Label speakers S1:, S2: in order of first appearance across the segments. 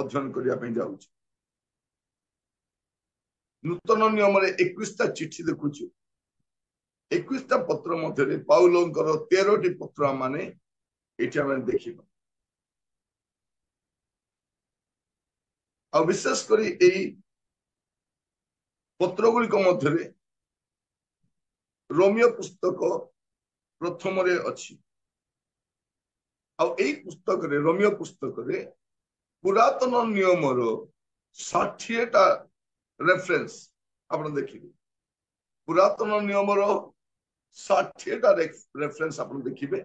S1: अध्ययन करने जाऊँ नूतन नियम 21टा चिठी देखुछु 21टा पत्र मध्य पाउलंकर 13टी पत्र माने ये देखा आ विशेष करी यही पत्र गुड़िक मध्य रोमियो पुस्तक प्रथम अच्छी पुस्तक रे रोमियो पुस्तक रे पुरातन नियम 60टा रेफरेंस आप देखिए पुरातन नियम 60टा रेफरेंस आप देखिए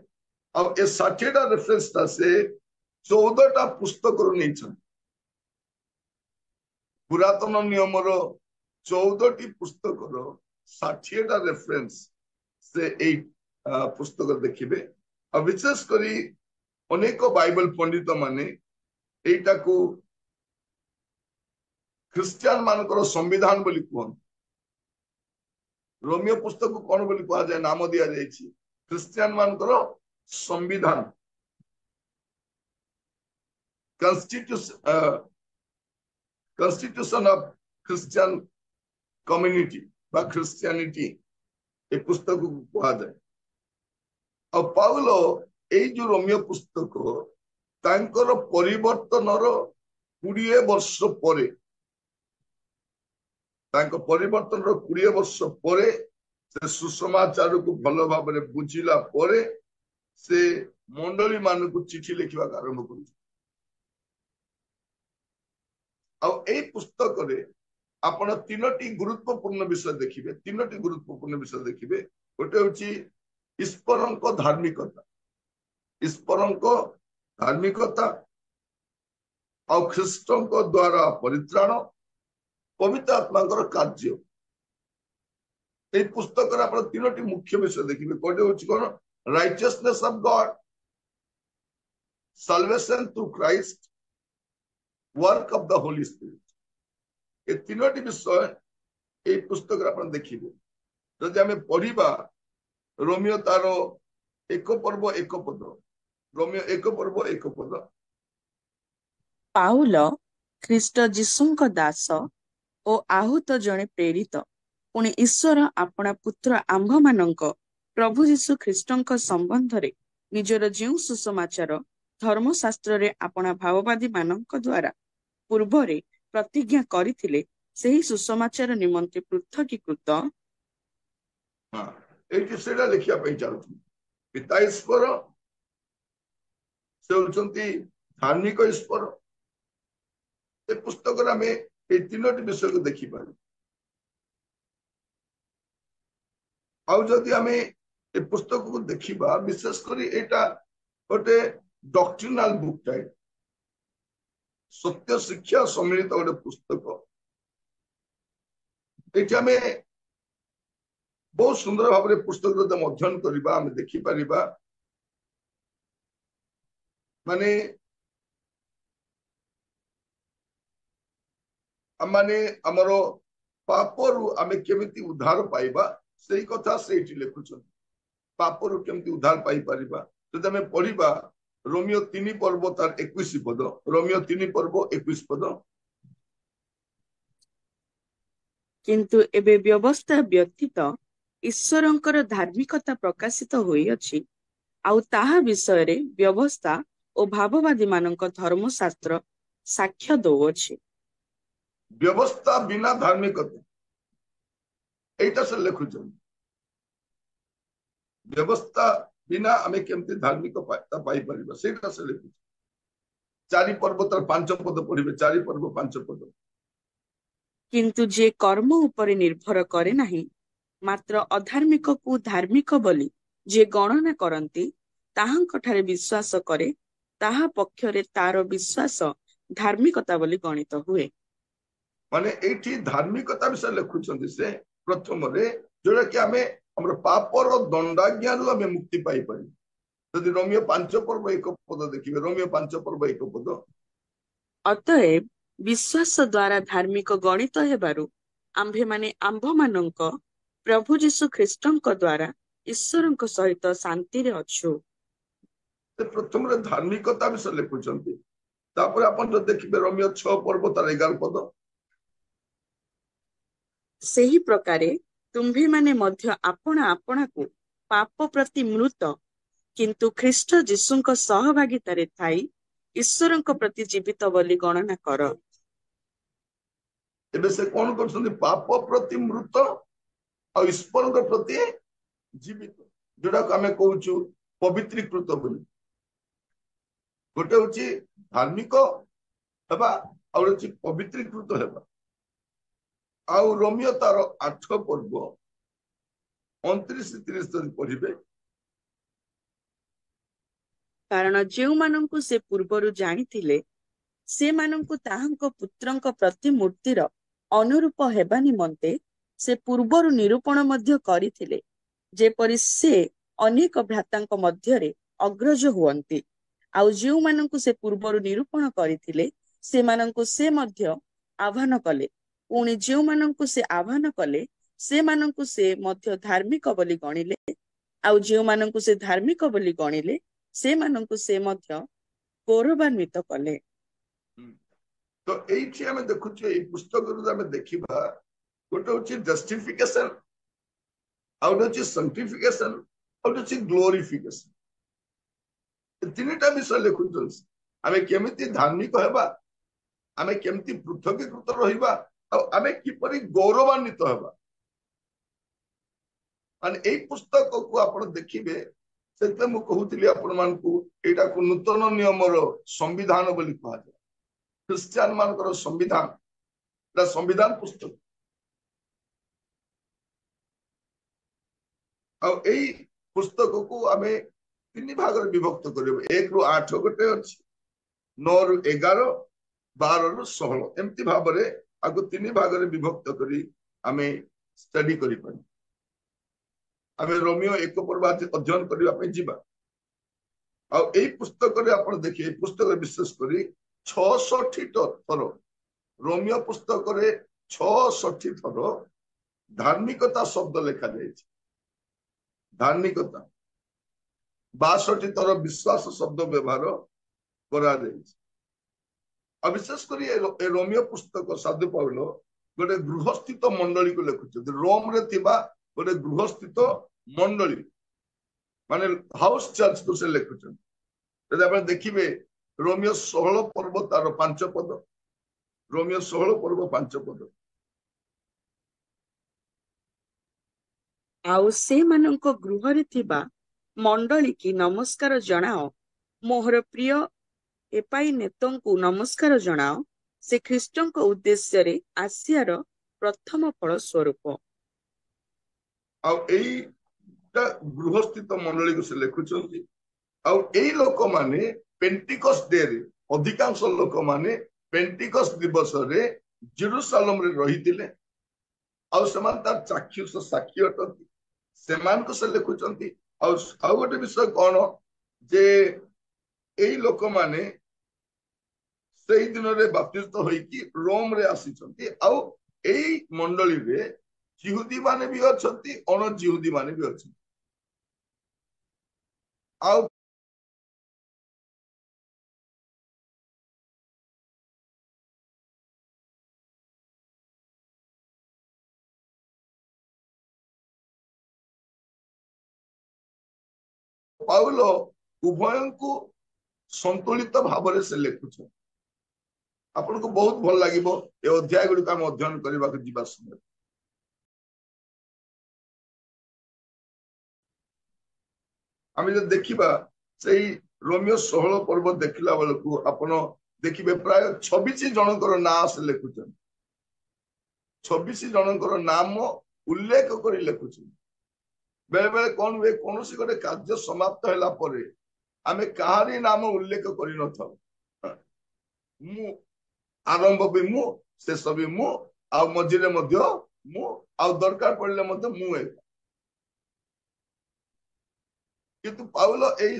S1: अब ए 60टा रेफरेंस ता से 14टा पुस्तक नहीं पुरातन नियम 14टी पुस्तक 60टा रेफरेंस से पुस्तक देखिए और विशेष करी अनेक बाइबल पंडित माने एटा को ख्रिस्टियन मानकर संविधान बोली कहते रोमियो पुस्तक को कौन बोली कहा जाए नाम दिया जाए ख्रिस्टियन मानकर संविधान कॉन्स्टिट्यूशन ऑफ क्रिश्चियन कम्युनिटी बा क्रिश्चियनिटी ए पुस्तक को कहा जाए और पाउलो এই जो रोमियो पुस्तक तांकर परिवर्तनर 20 वर्ष परे तांको परिवर्तनर 20 वर्ष परे से सुसमाचार को भल भाव में बुझिला परे से मंडली मान को चिठी लिखा आरंभ कर पुस्तक रे आपण 3टी गुरुत्वपूर्ण विषय देखिए 3टी गुरुत्वपूर्ण विषय देखिए गोटे हूँ ईश्वरंक धार्मिकता ईश्वरंक धार्मिकता और ख्रीष्टों द्वारा परित्राण पवित्र आत्मा कार्य ये पुस्तक आप 3टी मुख्य विषय देखिए कौटे हूँ कौन righteousness of God salvation through Christ work of the Holy Spirit ये 3टी विषय ये पुस्तक आप देखिए जदि आम पढ़ा रोमियो तार एक पर्व एक पद रोमियो एक पर्व एक पद
S2: पाउल ख्रीष्ट जीशुंक दास ओ आहूत जणे प्रेरित पुणी ईश्वर आपणा पुत्र आंभ मानक प्रभु जीशु ख्रीष्टंक संबंध रे निजर जो सुसमाचार धर्मशास्त्र रे आपणा भाववादी मानक द्वारा पूर्व रे प्रतिज्ञा करिथिले सेही सुसमाचार निमंते पृथकीकृत
S1: हां एठी सेडा लिखिया पई चालू पिता ईश्वर से होचंती धार्मिक ईश्वर ए पुस्तक रे हमें ए 3टी विषय को देखि पारे आउ जदि हमें ए पुस्तक को देखिबा विशेष करी एटा गोटे डॉक्ट्रिनल बुक टाइप सत्य शिक्षा सम्मिलित गोटे पुस्तक एठी हमें बहुत सुंदर भाव में पुस्तक अध्ययन करबा हम देखि परिबा माने माने हमरो पापरु आमे केमिति उद्धार पाइबा सही कथा सेठी लिखुछन पापरु केमिति उद्धार पाई परिबा जदि हमें पढ़िबा रोमियो 3 पर्व तार 21 पद रोमियो 3 पर्व 21 पद
S2: किंतु एबे व्यवस्था व्यतीत ईश्वरंकर धार्मिकता प्रकाशित होई अछि आउ ताहा विषय रे व्यवस्था और भाववादी मानक धर्मशास्त्र साक्ष्य दौछि
S1: व्यवस्था बिना धार्मिकता एटा से लिखुछन व्यवस्था बिना हमें केमती धार्मिक पाई परिबा सेटा से लिखुछ 4 पर्व तर 5 पद पढ़िबे 4 पर्व 5 पद
S2: किंतु जे कर्म उपरे निर्भर करे नाही मात्र अधार्मिक को धार्मिक बोली जे गणना करती ताहांक ठारे विश्वास करे ताहा पक्षरे तार विश्वास धार्मिकता बोली गणित हुए
S1: माने एठी धार्मिकता विषय लिखुछन से प्रथम रे जोड़ा कि हमें हमर पापर दंडाज्ञा रु हमें मुक्ति पाई पारी यदि रोमियो 5 पर्व 1 पद देखिबे रोमियो 5 पर्व 1 पद
S2: अतएव विश्वास द्वारा धार्मिक गणित हेबारु आंभे माने आंभ मानक प्रभु जीशु ख्रीष्टंक द्वारा ईश्वरंक सहित शांति रे अछु
S1: प्रथम रे धार्मिकता विषय लिखुछन तापर आपण जो देखिबे रोमियो 6 पर्व तार 11 पद
S2: ସେହି ପ୍ରକାରେ ତୁମ୍ଭେମାନେ ମଧ୍ୟ ଆପଣା ଆପଣାକୁ ପାପ ପ୍ରତି ମୃତ କିନ୍ତୁ ଖ୍ରୀଷ୍ଟ ଯୀଶୁଙ୍କ ସହଭାଗିତାରେ ଥାଇ ଈଶ୍ୱରଙ୍କ ପ୍ରତି ଜୀବିତ ବୋଲି ଗଣନା କର।
S1: एबे से कोन करछन्ती पाप प्रति मृत और ईश्वर प्रति जीवित जोड़ा आमे कहूछु पवित्रीकृत बोली गोटे होची धार्मिक हेबा और होची पवित्रीकृत हेबा आउ रोमियो तार 8 पर्व 29-30 पढ़िबे
S2: କାରଣ ଯେଉଁମାନଙ୍କୁ ସେ ପୂର୍ବରୁ ଜାଣିଥିଲେ ସେମାନଙ୍କୁ ତାହାଙ୍କ ପୁତ୍ରଙ୍କ ପ୍ରତିମୂର୍ତ୍ତିର ଅନୁରୂପ ହେବା ନିମନ୍ତେ ସେ ପୂର୍ବରୁ ନିରୂପଣ ମଧ୍ୟ କରିଥିଲେ ଯେପରି ସେ ଅନେକ ଭ୍ରାତାଙ୍କ ମଧ୍ୟରେ ଅଗ୍ରଜ ହୁଅନ୍ତି। ଆଉ ଯେଉଁମାନଙ୍କୁ ସେ ପୂର୍ବରୁ ନିରୂପଣ କରିଥିଲେ ସେମାନଙ୍କୁ ସେ ମଧ୍ୟ ଆହ୍ୱାନ କଲେ ପୁଣି ଯେଉଁମାନଙ୍କୁ ସେ ଆହ୍ୱାନ କଲେ ସେମାନଙ୍କୁ ସେ ମଧ୍ୟ ଧାର୍ମିକ ବୋଲି ଗଣିଲେ ଆଉ ଯେଉଁମାନଙ୍କୁ ସେ ଧାର୍ମିକ ବୋଲି ଗଣିଲେ ସେମାନଙ୍କୁ ସେ ମଧ୍ୟ ଗୌରବାନ୍ୱିତ କଲେ।
S1: तो एठी हमें देखुछे ए पुस्तक रू हमें देखिबा गोटे होची जस्टिफिकेशन आउट होची सैंक्टिफिकेशन आउट होची ग्लोरिफिकेशन तीनटा विषय लिखुछन हमें केमिति धार्मिक हेबा हमें केमिति पृथकीकृत रहिबा आ हमें किपरि गौरवान्वित हेबा माने ए पुस्तक को आपण देखिबे सेते मु कहूतिली आपण मानकू एटा को नूतन नियमर संविधान बोली कहा जाय क्रिश्चियन मानकर संविधान संविधान पुस्तक पुस्तक को आम 3 भाग विभक्त कर 1 ରୁ 8 गोटे अच्छी 9 ରୁ 11 12 ରୁ 16 एमती भाव में आगो 3 भाग विभक्त करी आम स्टडी करी पानी आम रोमियो 1 पर्व अध्ययन करने जीवा आ पुस्तक देखिए पुस्तक विशेष करी 66 थर रोमियो पुस्तक रे 66 थर धार्मिकता शब्द लिखा जाए धार्मिकता 62 थर विश्वास शब्द व्यवहार करा विशेष कर रोमियो पुस्तक साधु पाउल गोटे गृहस्थित मंडली को लिखुच रोम रे थिबा गोटे गृहस्थित मंडली माने हाउस चर्च को से लिखुच देखिए रोमियो 16 पर्व तार 5 पद रोमियो 16 पर्व 5 पद
S2: आउ सेମାନଙ୍କ गृहरे थिबा मंडली की नमस्कार जणाओ मोहर प्रिय एपाइनेतोंकु नमस्कार जणाओ से ख्रीष्टଙ୍କ उद्देश्य रे आसियार प्रथम फल स्वरूप
S1: आउ एटा गृहस्थित मंडली को से लिखुचंती आउ एई लोक माने पेंटिकस डे रे अधिकांश लोक माने पेंटिकस दिवस रे जेरूशलेम रे रहितिले आ समान तार चाक्षुष साक्षी अटंती सेमान को से लिखुचंती आ गोटे विषय कौन जे एई लोक माने सेई दिन रे बाप्तिस्ट होई कि रोम रे आसीचंती आ एई मंडली रे यहूदी माने भी अछंती अण यहूदी माने भी अछंती आ पाउल उभय को संतुलित भाव से लिखुच आपन को बहुत भल लागिबो ए अध्याय गुडी हम अध्ययन करबा के जीवा समय हम जे देखिबा सेही रोमियो 16 पर्व देखिला बेलकू आपन देखिबे प्राय 26 जनकर नाम से लिखुच 26 जनकर नाम उल्लेख करी लिखुच बेले बेले कौन हुए कौन सी गोटे कार्य समाप्त होला परे आमे कहारी नाम उल्लेख करि न थाउ मु आरंभ भी मु शेष भी मु आ मझिरे मध्य मु आ दरकार पड़ले मध्य मु एक किंतु पाउल एई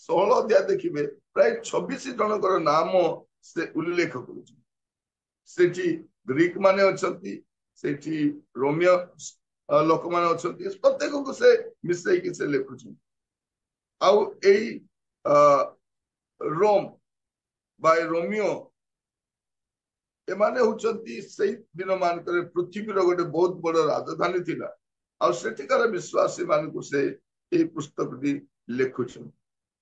S1: 16 अध्याय देखिबे प्राय 26 जनकर नाम से उल्लेख करूछ सेठी ग्रीक माने अछंती सेठी रोमियो लोक माने अछंती प्रत्येक को से मिसई कि से लिखुछ आउ एई रोम बाय रोमियो एमाने होचंती सेई दिन मानकर पृथ्वीर गोटे बहुत बड़ राजधानी थिला आ सेठिकार विश्वासी मानकु से ए पुस्तक दी लेखुछन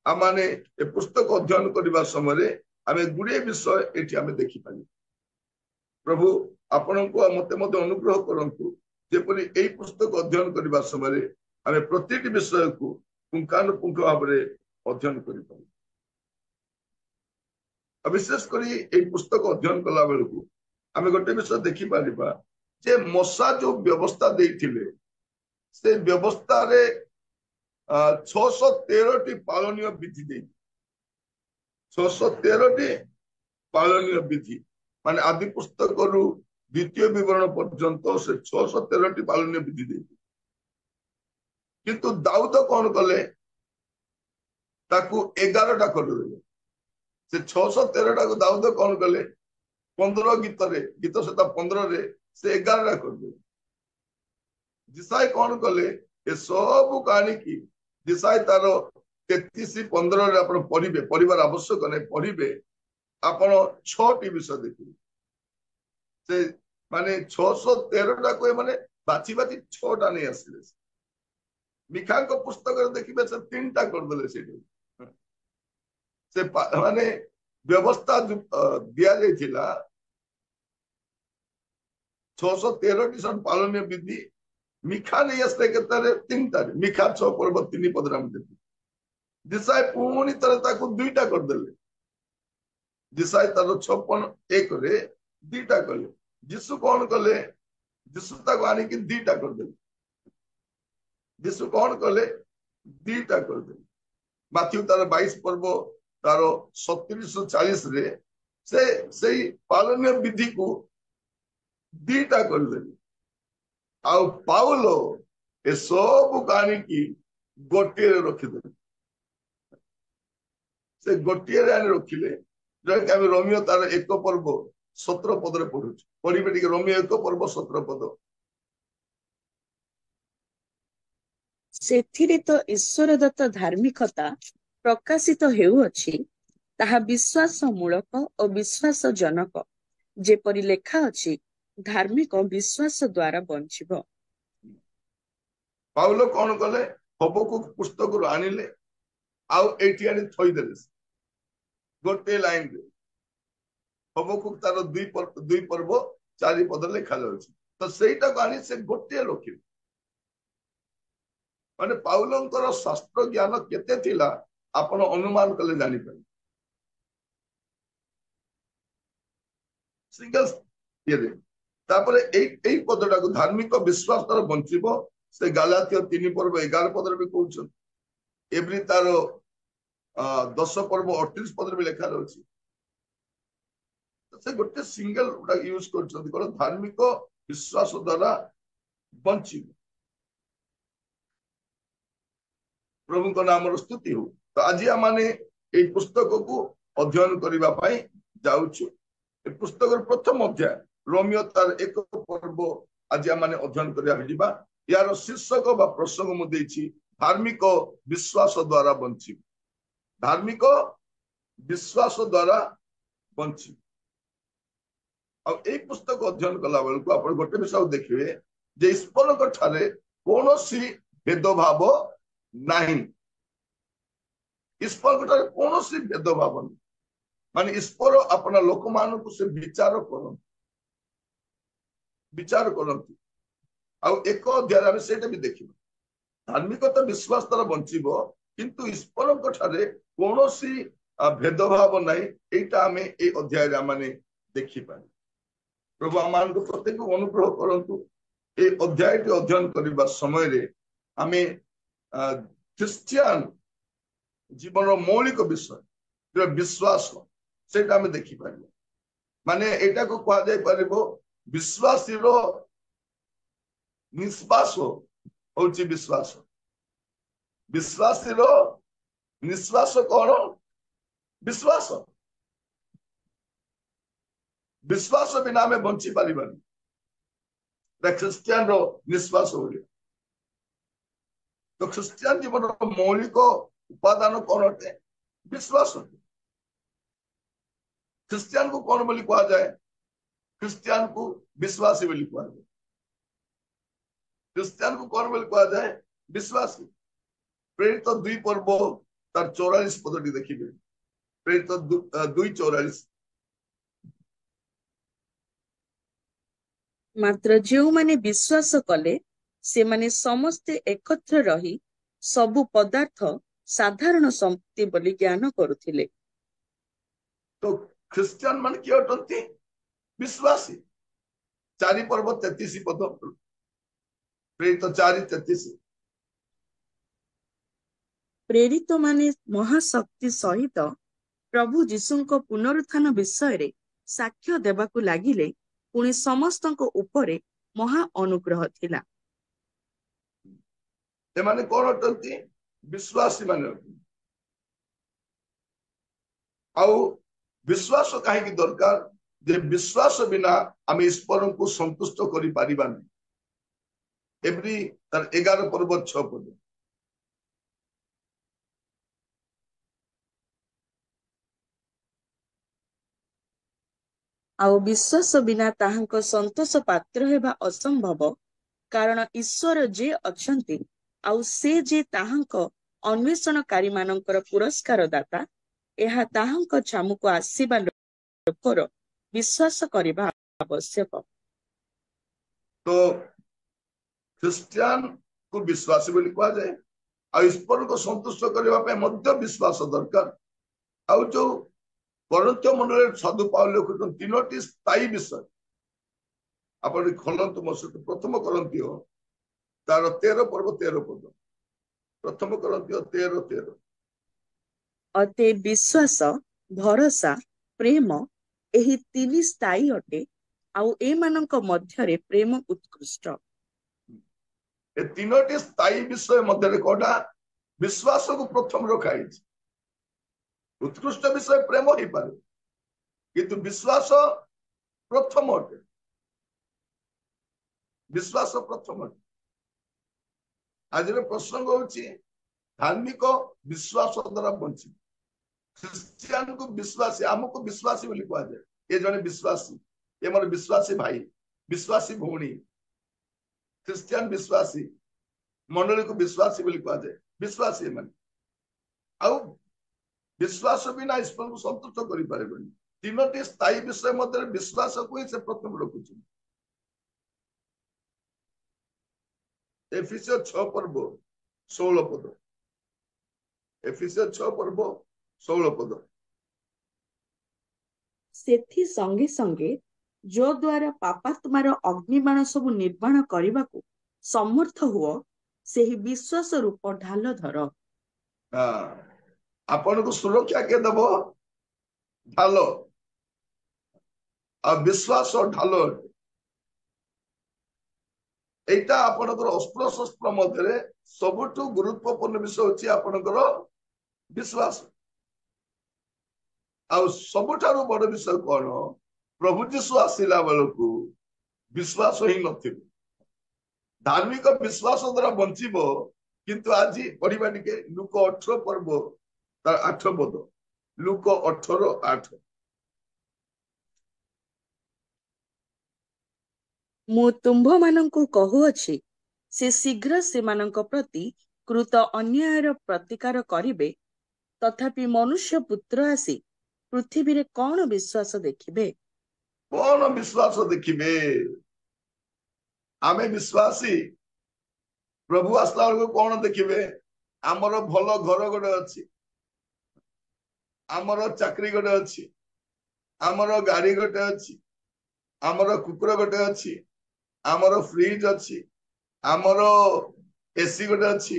S1: आमाने ए पुस्तक अध्ययन करबा समय आमे गुडे विषय एठी आमे देखि पानी प्रभु आपनको मते मते अनुग्रह करंतु जेपरि एई पुस्तक अध्ययन करबा समय आमे प्रतिटी विषय को पुंखानुपुंख भाबरे अध्ययन करि पानी विशेष करी एई पुस्तक अध्ययन कला बेलकु आमे गोटे विषय देखि पारिबा जे मशा जो व्यवस्था देइथिले से व्यवस्था रे 613 पालनीय विधि दे 613 पालनीय विधि माने आदि पुस्तक रु द्वितीय विवरण पर्यंत से 613 पालनीय विधि दे किंतु दाऊद कौन कले ताकू 11टा कर देले से 613 को दाऊद कौन कले 15 गीत से 15 रे से 11टा कर देले जिसाई कौन कले ए सब कहानी की जिसाई तार 33-15 रे आपण पढ़िबे परिवार आवश्यक नै पढ़िबे आपण 6टी विषय देखिबे से माने 613टा को माने बाची बाची 6टा नै आसीले मिखा को पुस्तक देखिबे से 3टा कर देले से माने व्यवस्था दिया जाइथिला 613टी सन पालनीय विधि मिखा नहीं आसते केतारे 3टा मिखा 6 पर्व 3 पदरा में देती दिसाई पुणी तरह ताकू 2टा कर देले दिसाई तार 56 रे 2टा कले जिसु कौन कले जिसु ताको आनी कि 2टा कर देले जिसु कौन कले 2टा कर देले माथ्यू तार 22 पर्व तार 3740 रे से पालनीय विधि को 2टा कर देले आउ पाउलो ए सब कहानी की गोटे रखिदे से गोटे रखिले जैसे आम रोमियो तार 1 पर्व 17 पद रे पढ़ु पढ़िबे टिके रोमियो 1 पर्व 17 पद
S2: ସେଥିରେ ତ ଈଶ୍ୱର ଦତ୍ତ ଧାର୍ମିକତା ପ୍ରକାଶିତ ହେଉଅଛି ତାହା ବିଶ୍ୱାସ ମୂଳକ ଓ ବିଶ୍ୱାସ ଜନକ ଯେପରି ଲେଖା ଅଛି ଧାର୍ମିକ ବିଶ୍ୱାସ ଦ୍ୱାରା ବଞ୍ଚିବ।
S1: ପାଉଲ କଣ କଲେ ହବକୁ ପୁସ୍ତକରୁ ଆଣିଲେ ଆଉ ଏଇଠି ଆଣି ଥୋଇଦେଲେ ଗୋଟେ ଲାଇନ ରେ ହବକୁ ତାର 2 पर्व 4 पद ଲେଖା ଯାଉଛି ତ ସେଇଟାକୁ ଆଣି ସେ ଗୋଟେ ରଖିଲେ माने पाउलंकर शास्त्र ज्ञान केते थिला आपण अनुमान कले जानि पाए सिंगल ये तापर एई पदटा को धार्मिक विश्वास तार बंचिबो से गलातिय 3 पर्व 11 पद रे भी कहउछ एवरी तार 10 पर्व 38 पद रे भी लिखा रहउछ से गोटे सिंगल उडा यूज करछन कोन धार्मिक विश्वास द्वारा बंचिबो प्रभु को नाम स्तुति हो तो आज आमे ये पुस्तक को अध्ययन करने जाऊँ पुस्तक प्रथम अध्याय रोमियो तार 1 पर्व आज आमे अध्ययन करवा यार शीर्षक बा प्रसंग मुझे धार्मिक विश्वास द्वारा बंची धार्मिक विश्वास द्वारा बंची पुस्तक अध्ययन कला बेलू आप गोटे विषय देखिए जे ईश्वर कौन भेदभाव नहीं ईश्वर कौन भेदभाव नहीं माने ईश्वर अपना लोक मान से विचार करती एक अध्याय से भी देखिए धार्मिकता विश्वास तार बंचीबो किंतु ईश्वर कौन भेदभाव नहीं एटा आमे ए अध्याय माने देखि पाए प्रभु आमान को प्रत्येक अनुग्रह करंतु ए अध्याय अध्ययन करबा समय रे आमे क्रिश्चियन जीवन मौलिक विषय विश्वास से देखी पार माने एटा को कहा जाय परिबो विश्वासी रो निश्वास होची विश्वास विश्वासी रो निश्वास कौन विश्वास विश्वास बिना में बंची पारिबानी क्रिश्चियन रो निश्वास हो गया तो क्रिश्चियन जीवन मौलिक उपादान कौन अटे विश्वास ଖ୍ରୀଷ୍ଟିଆନ को कौन बोली कहा जाए? ख्रीस्टियन को विश्वासी बोली कहा जाए। ख्रीस्टियन को कौन बोली कहा जाए? विश्वासी। प्रेरित 2 पर्व तार 44 पदटी देखिए। प्रेरित 2:44।
S2: ମାତ୍ର ଯେଉଁମାନେ ବିଶ୍ୱାସ କଲେ ସେମାନେ ସମସ୍ତେ ଏକତ୍ର ରହି ସବୁ ପଦାର୍ଥ ସାଧାରଣ ସମ୍ପତ୍ତି ବୋଲି ଜ୍ଞାନ କରୁଥିଲେ।
S1: तो ख्रीस्टियन मान किए अटंती? विश्वासी। 4 पर्व 33 पद। प्रेरित 4:33।
S2: ପ୍ରେରିତମାନେ ମହାଶକ୍ତି ସହିତ ପ୍ରଭୁ ଯୀଶୁଙ୍କ ପୁନରୁତ୍ଥାନ ବିଷୟରେ ସାକ୍ଷ୍ୟ ଦେବାକୁ ଲାଗିଲେ, ପୁଣି ସମସ୍ତଙ୍କ ଉପରେ ମହା ଅନୁଗ୍ରହ ଥିଲା।
S1: एमाने कौन अटंती? विश्वासी माने। आउ विश्वास कहीं दरकार? जे विश्वास बिना आम ईश्वर को संतुष्ट करि पारिबानी। एवरी तार 11 पर्व 6 पद।
S2: ଆଉ ବିଶ୍ୱାସ ବିନା ତାହାଙ୍କ ସନ୍ତୋଷ ପାତ୍ର ହେବା ଅସମ୍ଭବ, କାରଣ ଈଶ୍ୱର ଯେ ଅଛନ୍ତି ଆଉ ସେ ଯେ ତାହାଙ୍କ ଅନ୍ୱେଷଣକାରୀମାନଙ୍କର ପୁରସ୍କାର ଦାତା, ଏହା ତାହାଙ୍କ ଛାମୁକୁ ଆସିବା ଲୋକର ବିଶ୍ୱାସ କରିବା ଆବଶ୍ୟକ।
S1: तो ख्रीस्टियन को विश्वासी बोली कहा जाए। आ ईश्वर को संतुष्ट करने पे मध्य विश्वास दरकार। आ जो कोरिन्थ मंडल साधु पाउल लिखुछन 3टी स्थायी विषय। आपण खोलंतु मो सहित प्रथम कोरिन्थियो तार 13 पर्व 13 पद। प्रथम कोरिन्थियो 13:13।
S2: ଅତେ ବିଶ୍ୱାସ, ଭରସା, ପ୍ରେମ ଏହି 3 ସ୍ଥାୟୀ ଅଟେ, ଆଉ ଏମାନଙ୍କ ମଧ୍ୟରେ ପ୍ରେମ ଉତ୍କୃଷ୍ଟ।
S1: ए 3टी स्थायी विषय मध्य कोटा विश्वास को प्रथम रखा। उत्कृष्ट विषय प्रेम ही पारे, किंतु विश्वास प्रथम अटे। विश्वास प्रथम अटे। आज प्रसंग होची धार्मिक विश्वास द्वारा बंची। ख्रीस्टियन को विश्वासी, आमको विश्वासी बोली कहा जाए। ये जने विश्वासी, ये मोर विश्वासी भाई, विश्वासी भौणी। ख्रीस्टियन विश्वासी, मंडली को विश्वासी बोली कहा जाए। विश्वासी माने आउ विश्वास बिना ईश्वर को संतुष्ट करि पारेबनी। 3टी स्थायी विषय मध्य विश्वास को ही से प्रथम रखुछ। एफिसियो 6 पर्व 16 पद। एफिसियो 6 पर्व 16 पद।
S2: ସେଥି ସଙ୍ଗେ ସଙ୍ଗେ ଯୋ ଦ୍ୱାରା ପାପାତ୍ମାର ଅଗ୍ନିବାଣ ସବୁ ନିର୍ବାଣ କରିବାକୁ ସମର୍ଥ ହୁଅ, ସେହି ବିଶ୍ୱାସ ରୂପ ଢାଲ ଧର।
S1: आपण को सुरक्षा के दब ढाल आ विश्वास ढाल। एटा आपनकर अस्त्र शस्त्र मध्य सबुठ गुरुत्वपूर्ण विषय होची आपनकर विश्वास। आ सबुठारु बड़ विषय कौन? प्रभु जीशु आसिला बेलू विश्वास ही नथिबो। धार्मिक विश्वास द्वारा बंचिब, किंतु आज पढ़िबा टिके लूक 18 पर्व तार 8 पद। लूक 18:8।
S2: ମୁଁ ତୁମ୍ଭମାନଙ୍କୁ କହୁଅଛି, ସେ ଶୀଘ୍ର ସେମାନଙ୍କ ପ୍ରତି କୃତ ଅନ୍ୟାୟର ପ୍ରତିକାର କରିବେ। ତଥାପି ମନୁଷ୍ୟ ପୁତ୍ର ଆସି ପୃଥିବୀରେ କଣ ବିଶ୍ୱାସ ଦେଖିବେ?
S1: कौन विश्वास देखिबे? आमे विश्वासी प्रभु आसला को कौन देखिबे? आमर भल घर गोटे अच्छी, आमर चाकरी गोटे अच्छी, आमर गाड़ी गोटे अच्छी, आमर कुकुर गोटे अच्छी, आमर फ्रिज अच्छी, आमर एसी गोटे अच्छी,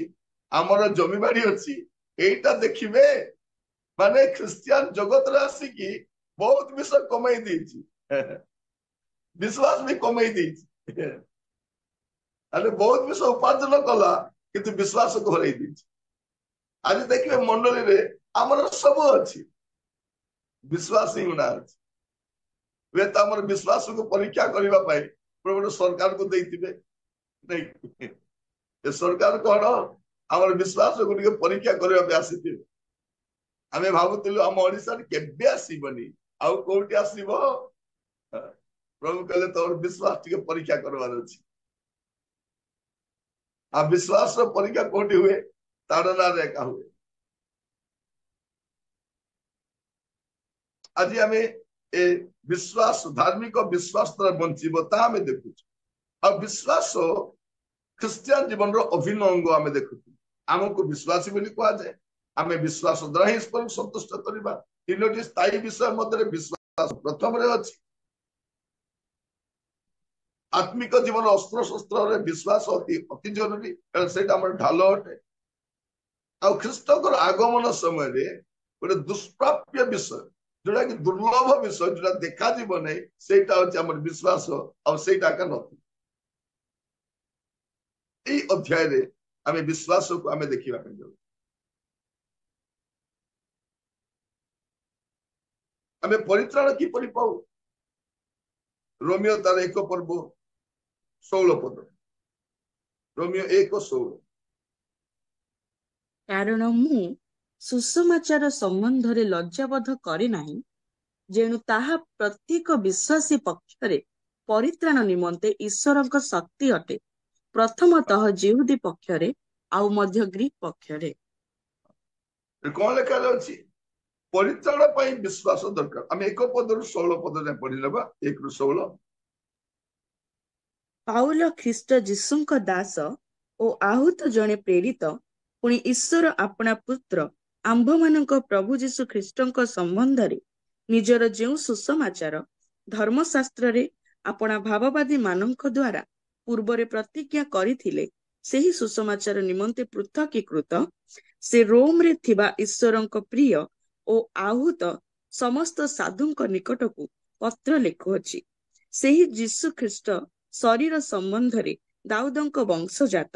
S1: आमर जमी बाड़ी अच्छी। एटा देखिबे माने ख्रिस्टियन जगत रे आसिकी बहुत विषय कमाई देछि। विश्वास भी कमाई देछि। अरे बहुत विषय उपार्जन कला, किंतु विश्वास को हराई देछि। आज देखिए मंडली रे आमर सब अच्छी, विश्वास ही ना अच्छी। वे तो आमर विश्वास को परीक्षा करबा पाए प्रभु सरकार को देइतिबे नहीं। ए सरकार कौन आमर विश्वास को परीक्षा करबा पे आसीतिबे। आमे भाबुतिलु हम ओडिसा रे केबे आसीबनी, आउ कोठी आसीबो प्रभु कहले तोर विश्वास टिके परीक्षा करवार अछि आ विश्वास रो परीक्षा कोठी हुए ताड़ना रे का हुए आज आमे ए विश्वास धार्मिक विश्वास द्वारा बंचिबो ता आमे देखु आ विश्वास ख्रिस्टियन जीवन रो अभिन्न अंग आमे देखु आमको विश्वासी बोली कहा जाए आमे विश्वास द्वारा ही ईश्वर संतुष्ट करबा तीनोटी स्थायी विषय मध्य विश्वास प्रथम रे अछि आत्मिक जीवन अस्त्र शस्त्र रे विश्वास अति अति जरूरी कारण सेटा हमर ढाल अटे आ ख्रिस्टकर आगमन समय रे गोटे दुष्प्राप्य विषय जोटा कि दुर्लभ विषय जोटा देखा जीव नहीं सेटा होची हमर विश्वास और सेटा का नथी এই অধ্যায়ে আমি বিশ্বাসକୁ ଆମେ ଦେଖିବା ପାଇଁ ଯାଉ ଆମେ ପରିତ୍ରାଣ କିପରି ପାଉ ରୋମିଓ ତାର 1 ପର୍ବ 16 ପଦ ରୋମିଓ 1:16
S2: କାରଣ ମୁଁ ସୁସମାଚାର ସମ୍ବନ୍ଧରେ ଲଜ୍ଜାବୋଧ କରେ ନାହିଁ ଯେଣୁ ତାହା ପ୍ରତ୍ୟେକ ବିଶ୍ୱାସୀ ପକ୍ଷରେ ପରିତ୍ରାଣ ନିମନ୍ତେ ଈଶ୍ୱରଙ୍କ ଶକ୍ତି ଅଟେ ପ୍ରଥମତଃ ଜିହୁଦୀ ପକ୍ଷରେ ଆଉ ମଧ୍ୟ ଗ୍ରୀକ ପକ୍ଷରେ
S1: କଣ ଲେଖା ଅଛି ପରିତ୍ରାଣ ପାଇଁ ବିଶ୍ୱାସ ଦରକାର ଆମେ 1 ପଦରୁ 16 ପଦ ଯାଏ ପଢି ନେବା 1 ରୁ 16
S2: ପାଉଲ ଖ୍ରୀଷ୍ଟ ଯୀଶୁଙ୍କ ଦାସ ଓ ଆହୁତ ଜଣେ ପ୍ରେରିତ ପୁଣି ଈଶ୍ୱର ଆପଣା ପୁତ୍ର ଆମ୍ଭମାନଙ୍କ ପ୍ରଭୁ ଯୀଶୁ ଖ୍ରୀଷ୍ଟଙ୍କ ସମ୍ବନ୍ଧରେ ନିଜର ଯେଉଁ ସୁସମାଚାର ଧର୍ମଶାସ୍ତ୍ରରେ ଆପଣା ଭାବବାଦୀ ମାନଙ୍କ ଦ୍ୱାରା ପୂର୍ବରେ ପ୍ରତିଜ୍ଞା କରିଥିଲେ ସେହି ସୁସମାଚାର ନିମନ୍ତେ ପୃଥକୀକୃତ ସେ ରୋମରେ ଥିବା ଈଶ୍ୱରଙ୍କ ପ୍ରିୟ ଓ ଆହୁତ ସମସ୍ତ ସାଧୁଙ୍କ ନିକଟକୁ ପତ୍ର ଲେଖୁଅଛି ସେହି ଯୀଶୁ ଖ୍ରୀଷ୍ଟ ଶରୀର ସମ୍ବନ୍ଧରେ ଦାଉଦଙ୍କ ବଂଶଜାତ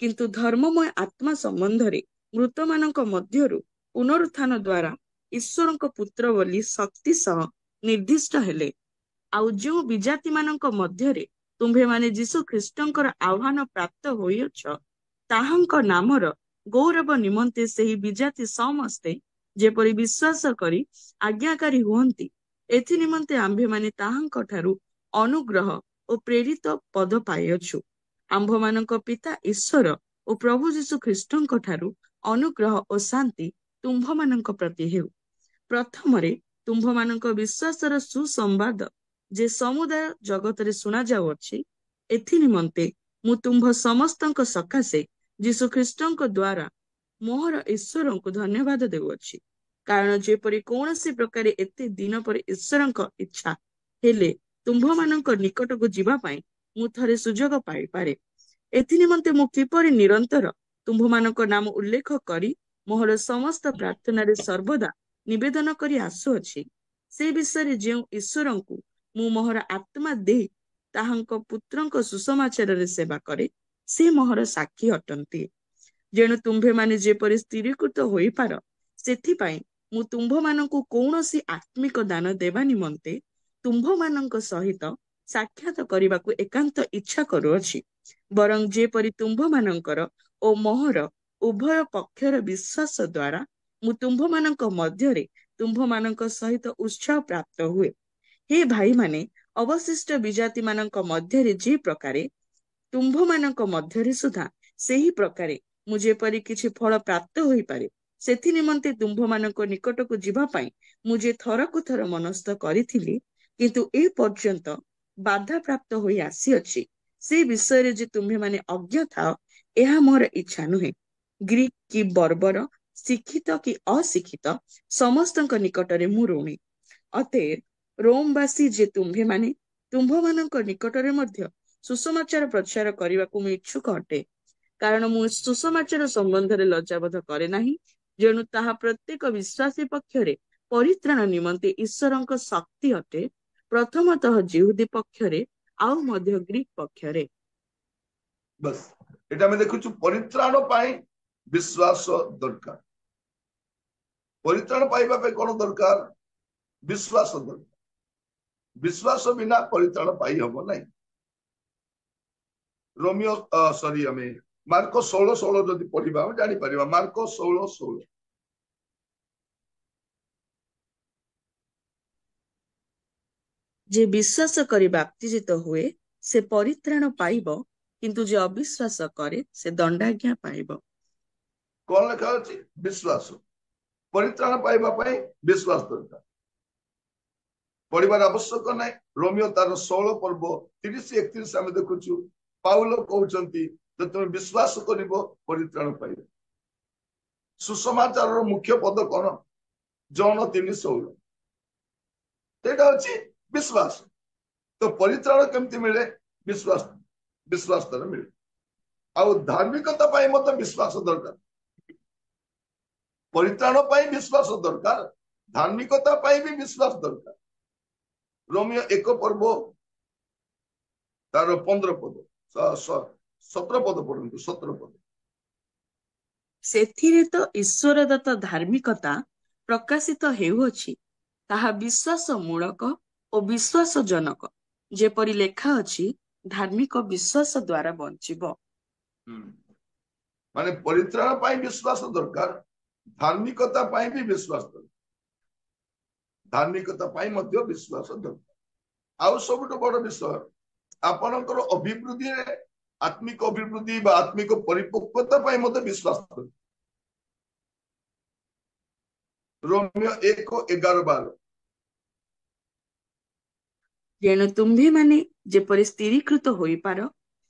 S2: କିନ୍ତୁ ଧର୍ମମୟ ଆତ୍ମା ସମ୍ବନ୍ଧରେ ମୃତମାନଙ୍କ ମଧ୍ୟରୁ ପୁନରୁତ୍ଥାନ ଦ୍ୱାରା ଈଶ୍ୱରଙ୍କ ପୁତ୍ର ବୋଲି ଶକ୍ତି ସହ ନିର୍ଦ୍ଦିଷ୍ଟ ହେଲେ ଆଉ ଯେଉଁ ବିଜାତି ମାନଙ୍କ ମଧ୍ୟରେ ତୁମ୍ଭେମାନେ ଯୀଶୁ ଖ୍ରୀଷ୍ଟଙ୍କର ଆହ୍ୱାନ ପ୍ରାପ୍ତ ହୋଇଅଛ ତାହାଙ୍କ ନାମର ଗୌରବ ନିମନ୍ତେ ସେହି ବିଜାତି ସମସ୍ତେ ଯେପରି ବିଶ୍ୱାସ କରି ଆଜ୍ଞାକାରୀ ହୁଅନ୍ତି ଏଥି ନିମନ୍ତେ ଆମ୍ଭେମାନେ ତାହାଙ୍କ ଠାରୁ ଅନୁଗ୍ରହ ଓ ପ୍ରେରିତ ପଦ ପାଇଅଛୁ ଆମ୍ଭମାନଙ୍କ ପିତା ଈଶ୍ୱର ଓ ପ୍ରଭୁ ଯୀଶୁ ଖ୍ରୀଷ୍ଟଙ୍କ ଠାରୁ ଅନୁଗ୍ରହ ଓ ଶାନ୍ତି ତୁମ୍ଭମାନଙ୍କ ପ୍ରତି ହେଉ ପ୍ରଥମରେ ତୁମ୍ଭମାନଙ୍କ ବିଶ୍ୱାସର ସୁସମ୍ବାଦ ଯେ ସମୁଦାୟ ଜଗତରେ ଶୁଣା ଯାଉଅଛି ଏଥି ନିମନ୍ତେ ମୁଁ ତୁମ୍ଭ ସମସ୍ତଙ୍କ ସକାଶେ ଯୀଶୁ ଖ୍ରୀଷ୍ଟଙ୍କ ଦ୍ୱାରା ମୋହର ଈଶ୍ୱରଙ୍କୁ ଧନ୍ୟବାଦ ଦେଉଅଛି କାରଣ ଯେପରି କୌଣସି ପ୍ରକାରେ ଏତେ ଦିନ ପରେ ଈଶ୍ୱରଙ୍କ ଇଚ୍ଛା ହେଲେ ତୁମ୍ଭମାନଙ୍କ ନିକଟକୁ ଯିବା ପାଇଁ ମୁଁ ଥରେ ସୁଯୋଗ ପାଇପାରେ ଏଥି ନିମନ୍ତେ ମୁଁ କିପରି ନିରନ୍ତର ତୁମ୍ଭମାନଙ୍କ ନାମ ଉଲ୍ଲେଖ କରି ମୋହର ସମସ୍ତ ପ୍ରାର୍ଥନାରେ ସର୍ବଦା ନିବେଦନ କରି ଆସୁଅଛି ସେ ବିଷୟରେ ଯେଉଁ ଈଶ୍ୱରଙ୍କୁ ମୁଁ ମୋହର ଆତ୍ମା ଦେଇ ତାହାଙ୍କ ପୁତ୍ରଙ୍କ ସୁସମାଚାରରେ ସେବା କରେ ସେ ମୋହର ସାକ୍ଷୀ ଅଟନ୍ତି ଯେଣୁ ତୁମ୍ଭେମାନେ ଯେପରି ସ୍ଥିରୀକୃତ ହୋଇପାର ସେଥିପାଇଁ ମୁଁ ତୁମ୍ଭମାନଙ୍କୁ କୌଣସି ଆତ୍ମିକ ଦାନ ଦେବା ନିମନ୍ତେ ତୁମ୍ଭମାନଙ୍କ ସହିତ ସାକ୍ଷାତ କରିବାକୁ ଏକାନ୍ତ ଇଚ୍ଛା କରୁଅଛି ବରଂ ଯେପରି ତୁମ୍ଭମାନଙ୍କର ଓ ମୋହର ଉଭୟ ପକ୍ଷର ବିଶ୍ୱାସ ଦ୍ୱାରା ମୁଁ ତୁମ୍ଭମାନଙ୍କ ମଧ୍ୟରେ ତୁମ୍ଭମାନଙ୍କ ସହିତ ଉତ୍ସାହ ପ୍ରାପ୍ତ ହୁଏ ହେ ଭାଇମାନେ ଅବଶିଷ୍ଟ ବିଜାତି ମାନଙ୍କ ମଧ୍ୟରେ ଯେ ପ୍ରକାରେ ତୁମ୍ଭମାନଙ୍କ ମଧ୍ୟରେ ସୁଦ୍ଧା ସେହି ପ୍ରକାରେ ମୁଁ ଯେପରି କିଛି ଫଳ ପ୍ରାପ୍ତ ହୋଇପାରେ ସେଥି ନିମନ୍ତେ ତୁମ୍ଭମାନଙ୍କ ନିକଟକୁ ଯିବା ପାଇଁ ମୁଁ ଯେ ଥରକୁ ଥର ମନସ୍ଥ କରିଥିଲି କିନ୍ତୁ ଏ ପର୍ଯ୍ୟନ୍ତ ବାଧା ପ୍ରାପ୍ତ ହୋଇ ଆସିଅଛି ସେ ବିଷୟରେ ଯେ ତୁମ୍ଭେମାନେ ଅଜ୍ଞ ଥାଅ ଏହା ମୋର ଇଚ୍ଛା ନୁହେଁ ଗ୍ରୀକ କି ବର୍ବର ଶିକ୍ଷିତ କି ଅଶିକ୍ଷିତ ସମସ୍ତଙ୍କ ନିକଟରେ ମୁଁ ଋଣୀ ଅତଏବ ରୋମବାସୀ ଯେ ତୁମ୍ଭେମାନେ ତୁମ୍ଭମାନଙ୍କ ନିକଟରେ ମଧ୍ୟ ସୁସମାଚାର ପ୍ରଚାର କରିବାକୁ ମୁଁ ଇଚ୍ଛୁକ ଅଟେ କାରଣ ମୁଁ ସୁସମାଚାର ସମ୍ବନ୍ଧରେ ଲଜ୍ଜାବୋଧ କରେ ନାହିଁ ଯେଣୁ ତାହା ପ୍ରତ୍ୟେକ ବିଶ୍ୱାସୀ ପକ୍ଷରେ ପରିତ୍ରାଣ ନିମନ୍ତେ ଈଶ୍ୱରଙ୍କ ଶକ୍ତି ଅଟେ ପ୍ରଥମତଃ ଜିହୁଦୀ ପକ୍ଷରେ ଆଉ ମଧ୍ୟ ଗ୍ରୀକ ପକ୍ଷରେ
S1: बस एटा में देखुछु परित्राण पाई विश्वास दरकार परित्राण पाइबा पे कोन दरकार विश्वास दरकार विश्वास बिना परित्राण पाई हम नहीं रोमियो सॉरी हमें मार्को 16:16 जदि पढ़िबा हम जानि परिबा मार्को 16:16
S2: ଯେ ବିଶ୍ୱାସ କରି ବାପ୍ତିଜିତ ହୁଏ ସେ ପରିତ୍ରାଣ ପାଇବ, କିନ୍ତୁ ଯେ ଅବିଶ୍ୱାସ କରେ ସେ ଦଣ୍ଡାଜ୍ଞା ପାଇବ।
S1: କଣ ଲେଖା ଅଛି? ବିଶ୍ୱାସ। ପରିତ୍ରାଣ ପାଇବା ପାଇଁ ବିଶ୍ୱାସ ଦରକାର, ପଢିବାର ଆବଶ୍ୟକ ନାହିଁ। ରୋମିଓ ତାର 16 ପର୍ବ 30-31 ଆମେ ଦେଖୁଛୁ ପାଉଲ କହୁଛନ୍ତି ଯେ ତୁମେ ବିଶ୍ୱାସ କରିବ ପରିତ୍ରାଣ ପାଇବ। ସୁସମାଚାରର ମୁଖ୍ୟ ପଦ କଣ? ଜନ 3:16। ସେଇଟା ଅଛି ବିଶ୍ୱାସ। ତ ପରିତ୍ରାଣ କେମିତି ମିଳେ? ବିଶ୍ୱାସ, ବିଶ୍ୱାସ ଦ୍ୱାରା ମିଳେ। ଆଉ ଧାର୍ମିକତା ପାଇଁ ମଧ୍ୟ ବିଶ୍ୱାସ ଦରକାର। ପରିତ୍ରାଣ ପାଇଁ ବିଶ୍ୱାସ ଦରକାର, ଧାର୍ମିକତା ପାଇଁ ବି ବିଶ୍ୱାସ ଦରକାର। ରୋମିଓ 1 ପର୍ବ ତାର 15 ପଦ 17 ପଦ ପଢନ୍ତୁ। 17 ପଦ।
S2: ସେଥିରେ ତ ଈଶ୍ୱର ଦତ୍ତ ଧାର୍ମିକତା ପ୍ରକାଶିତ ହେଉଅଛି, ତାହା ବିଶ୍ୱାସ ମୂଳକ ଓ ବିଶ୍ୱାସଜନକ, ଯେପରି ଲେଖା ଅଛି, ଧାର୍ମିକ ବିଶ୍ୱାସ ଦ୍ୱାରା ବଞ୍ଚିବ।
S1: ମାନେ ପରିତ୍ରାଣ ପାଇଁ ବିଶ୍ୱାସ ଦରକାର, ଧାର୍ମିକତା ପାଇଁ ବି ବିଶ୍ୱାସ ଦରକାର। ଧାର୍ମିକତା ପାଇଁ ମଧ୍ୟ ବିଶ୍ୱାସ ଦରକାର। ଆଉ ସବୁଠୁ ବଡ ବିଷୟ, ଆପଣଙ୍କର ଅଭିବୃଦ୍ଧିରେ, ଆତ୍ମିକ ଅଭିବୃଦ୍ଧି ବା ଆତ୍ମିକ ପରିପକ୍ୱତା ପାଇଁ ମଧ୍ୟ ବିଶ୍ୱାସ ଦରକାର। ରୋମିଓ 1:11-12।
S2: ତେଣୁ ତୁମ୍ଭେମାନେ ଯେପରି ସ୍ଥିରୀକୃତ ହୋଇପାର,